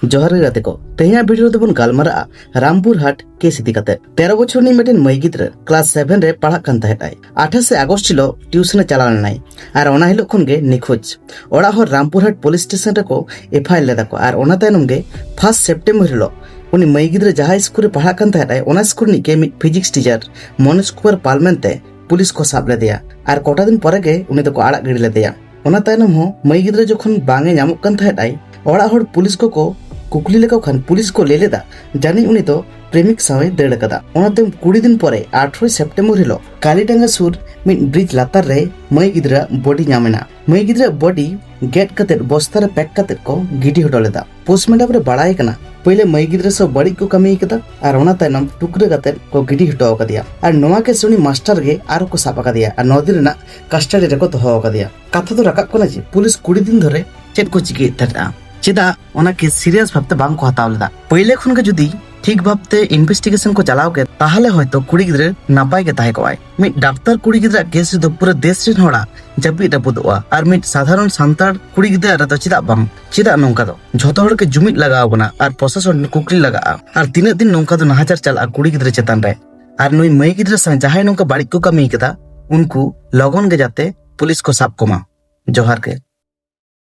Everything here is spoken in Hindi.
जोहार गाते को तेहना वीडियो देबन गालमारा रामपुर हाट केस इदी काते 13 बछर नि मिटेन मई गिद्रा क्लास 7 रे पढ़ा कान ताहेटाय 28 अगस्त हिलो ट्यूशन चला लेनाय आर ओना हिलो खन गे निखोज ओड़ा हर रामपुर हाट पुलिस स्टेशन रे को एफआईआर लेदा को आर ओना तायनम गे 1 सेप्टेम्बर हिलो उनी मई गिद्रा जहां स्कूल रे पढ़ा कान ताहेटाय ओना स्कूल नि के मिट फिजिक्स टीचर मनोज कुमार पालमेंते पुलिस को साब लेदेया आर कोटा दिन परे गे उनी दको आड़ा गिड़ी लेदेया ओना तायनम हो मई गिद्रा जखन बांगे नामक कान ताहेटाय ओड़ा हर पुलिस को कुकली लेको खान पुलिस को ले लेदा जानी उनी तो प्रेमिक सावे दड़ कदा ओनाते 20 दिन परे 18 सेप्टेम्बर हिलो कालीटांगा सुर मिट ब्रिज लातार रे मई गिद्रा बॉडी नामेना मई गिद्रा बॉडी गेट कते बस्ता रे पैक कते को गिडी हटो लेदा पोस्टमार्टम रे बाड़ाय कना पहले मई गिद्रा सब बड़ी को कमी कदा आर ओना तायनम टुकरे कते को गिडी हटो कदिया आर नोवा के सुनी मास्टर गे आर को सापा कदिया आर 9 दिन रेना कस्टडी रे को दोहो कदिया कथा तो राकाब कना जे पुलिस 20 दिन धरे चेक को चिकी तटा चेदा ओना के सीरियस भाबते बांग को हताव लेदा पहले खन के जुदी ठीक भाबते इन्वेस्टिगेशन को चलाव के ताहले होयतो कुड़ी गिद्रे नापाय के ताहे कोआय मिट डाक्टर कुड़ी गिद्रा केस दो पूरा देश रे होड़ा जबी रबुदवा आर मिट साधारण सांतार कुड़ी गिद्रा रे तो चेदा बांग चेदा नोंका दो झोतो हड़ के जुमिट लगाव बना आर प्रशासन कुकली लगा आर तीन दिन नोंका दो नहाचार चला कुड़ी गिद्रा चेतन रे आर नुई मई गिद्रा सा जहाय नोंका बाड़ी को कमी केदा उनको लगन गे जाते पुलिस को साब कोमा जोहार के।